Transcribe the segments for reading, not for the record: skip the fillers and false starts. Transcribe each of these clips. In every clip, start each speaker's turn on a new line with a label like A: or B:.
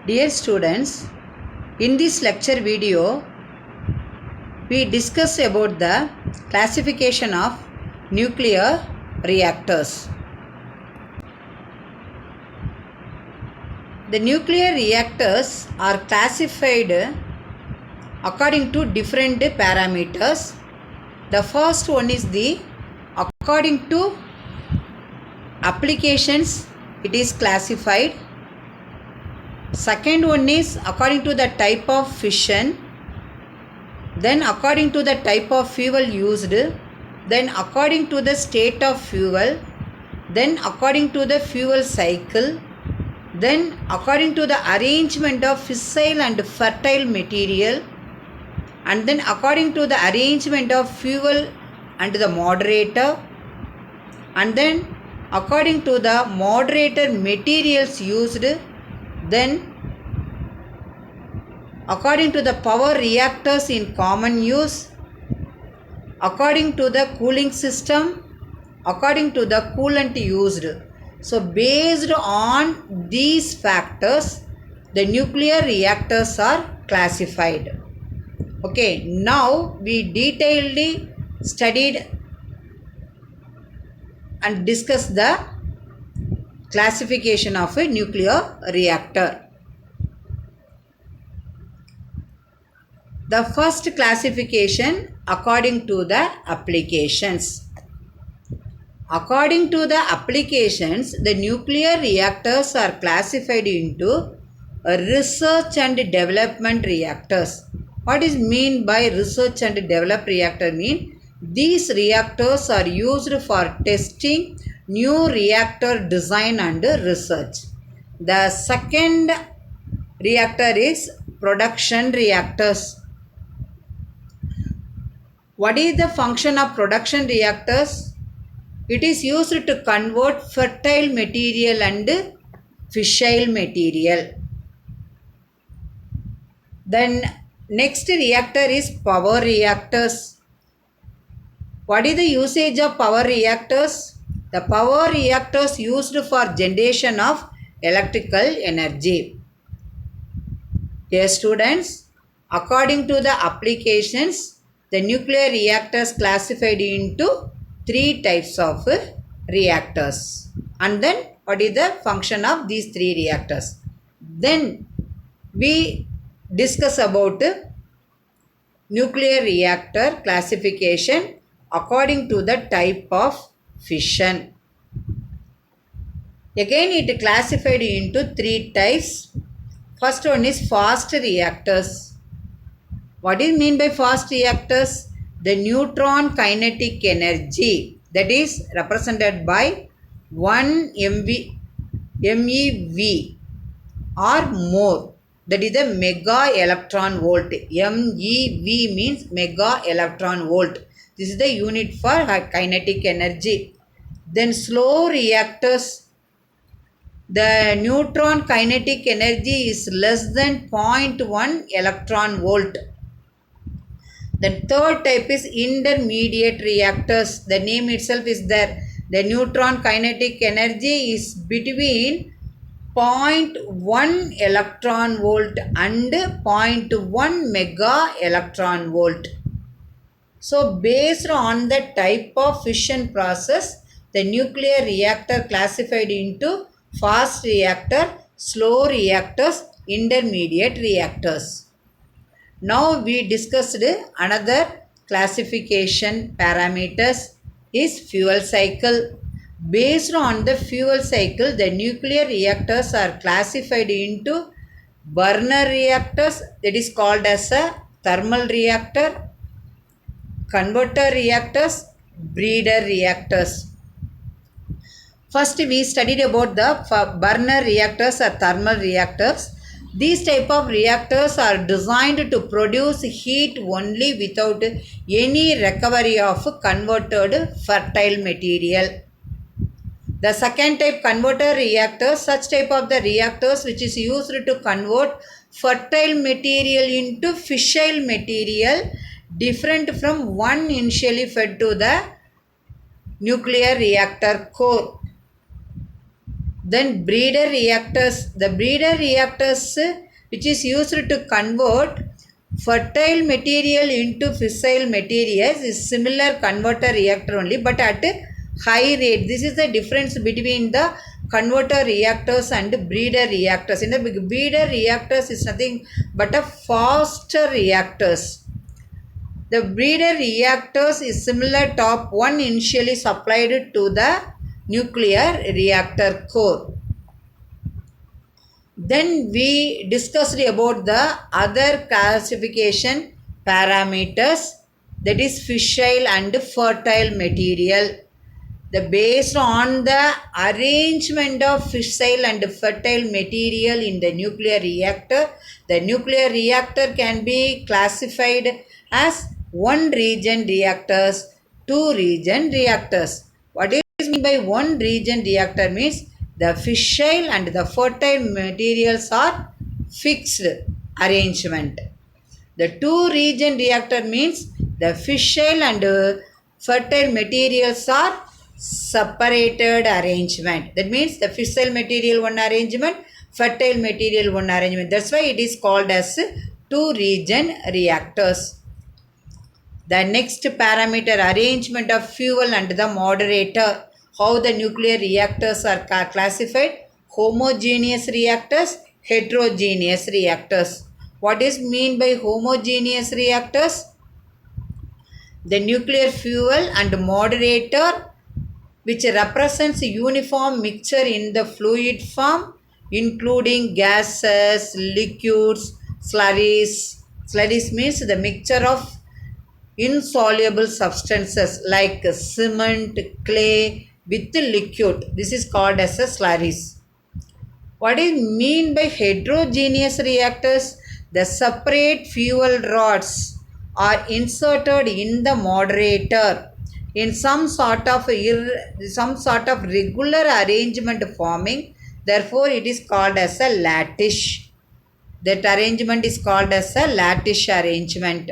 A: Dear students, in this lecture video, we discuss about the classification of nuclear reactors. The nuclear reactors are classified according to different parameters. The first one is according to applications, it is classified. Second one is according to the type of fission, then according to the type of fuel used, then according to the state of fuel, then according to the fuel cycle, then according to the arrangement of fissile and fertile material, and then according to the arrangement of fuel and the moderator, and then according to the moderator materials used, then according to the power reactors in common use, according to the cooling system, according to the coolant used. So based on these factors, the nuclear reactors are classified. Okay, now we detailedly studied and discussed the classification of a nuclear reactor. The first classification according to the applications. According to the applications, the nuclear reactors are classified into research and development reactors. What is mean by research and develop reactor mean? These reactors are used for testing new reactor design and research. The second reactor is production reactors. What is the function of production reactors? It is used to convert fertile material and fissile material. Then next reactor is power reactors. What is the usage of power reactors? The power reactors used for generation of electrical energy. Dear students, according to the applications, the nuclear reactors classified into three types of reactors. And then what is the function of these three reactors? Then we discuss about nuclear reactor classification according to the type of fission. Again, it classified into three types. First one is fast reactors. What is mean by fast reactors? The neutron kinetic energy that is represented by 1 MeV or more. That is the mega electron volt. MeV means mega electron volt. This is the unit for kinetic energy. Then slow reactors. The neutron kinetic energy is less than 0.1 electron volt. Then third type is intermediate reactors. The name itself is there. The neutron kinetic energy is between 0.1 electron volt and 0.1 mega electron volt. So based on the type of fission process, the nuclear reactor classified into fast reactor, slow reactors, intermediate reactors. Now we discussed another classification parameters is fuel cycle. Based on the fuel cycle, the nuclear reactors are classified into burner reactors, that is called as a thermal reactor, converter reactors, breeder reactors. First we studied about the burner reactors or thermal reactors. These type of reactors are designed to produce heat only without any recovery of converted fertile material. The second type converter reactors, such type of the reactors which is used to convert fertile material into fissile material, different from one initially fed to the nuclear reactor core. Then breeder reactors, the breeder reactors which is used to convert fertile material into fissile materials is similar converter reactor only, but at high rate. This is the difference between the converter reactors and breeder reactors. In the breeder reactors is nothing but a faster reactors. The breeder reactors is similar top one initially supplied to the nuclear reactor core. Then we discussed about the other classification parameters, that is fissile and fertile material. Based on the arrangement of fissile and fertile material in the nuclear reactor, the nuclear reactor can be classified as one region reactors, two region reactors. What is meant by one region reactor means the fissile and the fertile materials are fixed arrangement. The two region reactor means the fissile and fertile materials are separated arrangement. That means the fissile material one arrangement, fertile material one arrangement. That's why it is called as two region reactors. The next parameter, arrangement of fuel and the moderator. How the nuclear reactors are classified? Homogeneous reactors, heterogeneous reactors. What is mean by homogeneous reactors? The nuclear fuel and moderator which represents a uniform mixture in the fluid form, including gases, liquids, slurries. Slurries means the mixture of insoluble substances like cement, clay with liquid. This is called as a slurries. What is mean by heterogeneous reactors? The separate fuel rods are inserted in the moderator in some sort of regular arrangement forming. Therefore, it is called as a lattice. That arrangement is called as a lattice arrangement.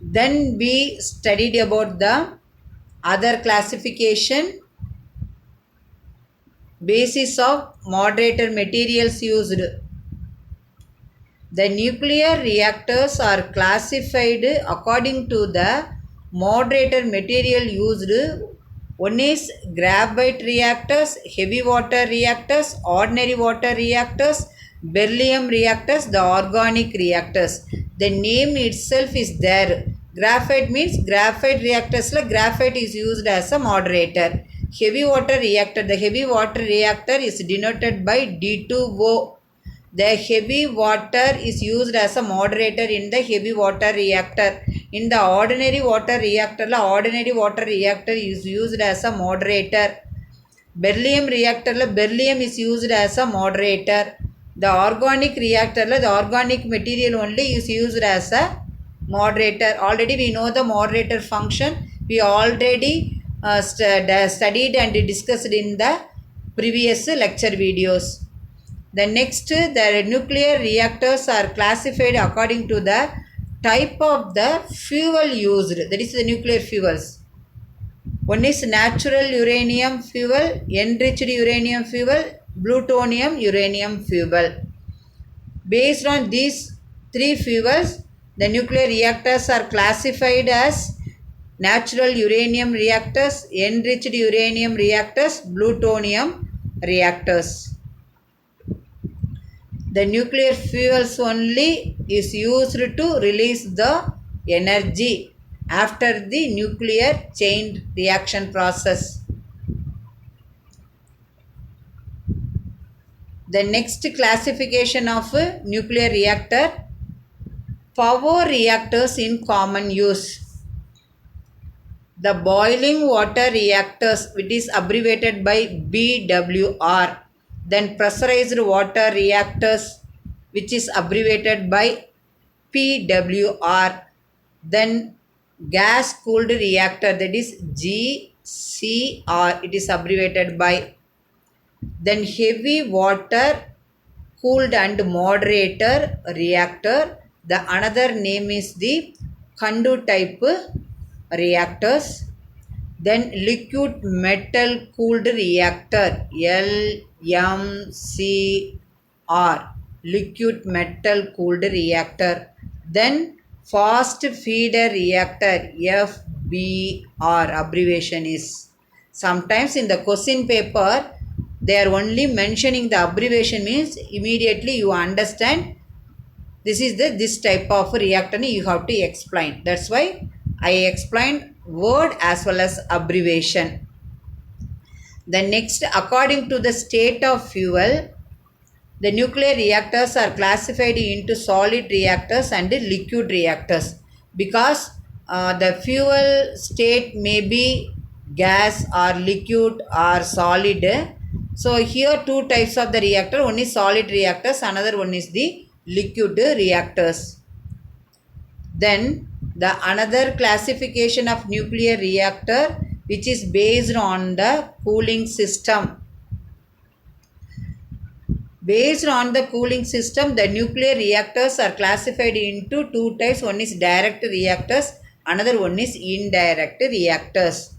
A: Then we studied about the other classification, basis of moderator materials used. The nuclear reactors are classified according to the moderator material used. One is graphite reactors, heavy water reactors, ordinary water reactors, beryllium reactors, the organic reactors. The name itself is there. Graphite means graphite reactors. Graphite is used as a moderator. Heavy water reactor, the heavy water reactor is denoted by D2O. The heavy water is used as a moderator in the heavy water reactor. In the ordinary water reactor, ordinary water reactor is used as a moderator. Beryllium reactor, beryllium is used as a moderator. The organic reactor, the organic material only is used as a moderator. Already we know the moderator function. We already studied and discussed in the previous lecture videos. The next, the nuclear reactors are classified according to the type of the fuel used. That is the nuclear fuels. One is natural uranium fuel, enriched uranium fuel, plutonium uranium fuel. Based on these three fuels, the nuclear reactors are classified as natural uranium reactors, enriched uranium reactors, plutonium reactors. The nuclear fuels only is used to release the energy after the nuclear chain reaction process. The next classification of nuclear reactor, power reactors in common use. The boiling water reactors, which is abbreviated by BWR. Then pressurized water reactors, which is abbreviated by PWR. Then gas cooled reactor, that is GCR, it is abbreviated by. Then heavy water cooled and moderator reactor, the another name is the Kondo type reactors. Then liquid metal cooled reactor, LMCR, liquid metal cooled reactor. Then fast feeder reactor, FBR, abbreviation is. Sometimes in the question paper they are only mentioning the abbreviation, means immediately you understand this is this type of reactor you have to explain. That's why I explained word as well as abbreviation. The next, according to the state of fuel, the nuclear reactors are classified into solid reactors and liquid reactors, because the fuel state may be gas or liquid or solid. So here two types of the reactor, one is solid reactors, another one is the liquid reactors. Then the another classification of nuclear reactor, which is based on the cooling system. Based on the cooling system, the nuclear reactors are classified into two types. One is direct reactors, another one is indirect reactors.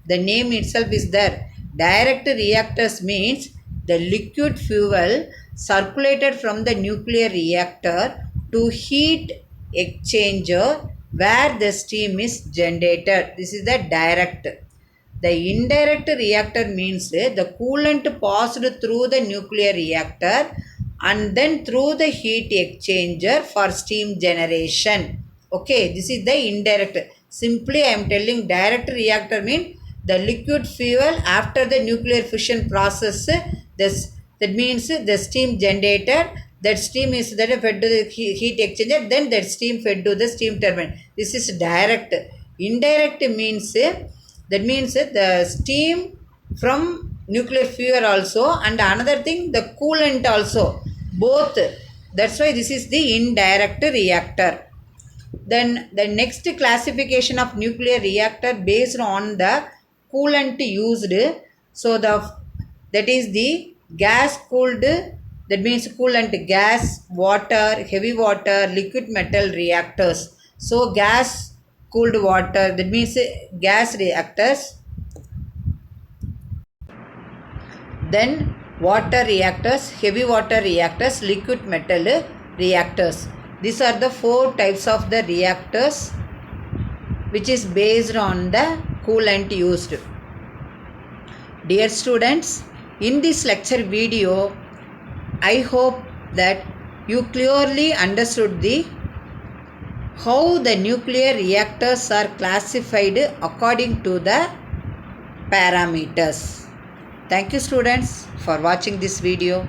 A: The name itself is there. Direct reactors means the liquid fuel circulated from the nuclear reactor to heat exchanger where the steam is generated. This is the direct. The indirect reactor means the coolant passed through the nuclear reactor and then through the heat exchanger for steam generation. Okay, this is the indirect. Simply I am telling direct reactor means the liquid fuel after the nuclear fission process. That means the steam generated. That steam is then fed to the heat exchanger. Then that steam fed to the steam turbine. This is direct. Indirect means that means the steam from nuclear fuel also, and another thing the coolant also, both. That's why this is the indirect reactor. Then the next classification of nuclear reactor based on the coolant used. So that is the gas cooled, that means coolant, gas, water, heavy water, liquid metal reactors. So gas cooled water, that means gas reactors. Then water reactors, heavy water reactors, liquid metal reactors. These are the four types of the reactors which is based on the coolant used. Dear students, in this lecture video, I hope that you clearly understood how the nuclear reactors are classified according to the parameters. Thank you students for watching this video.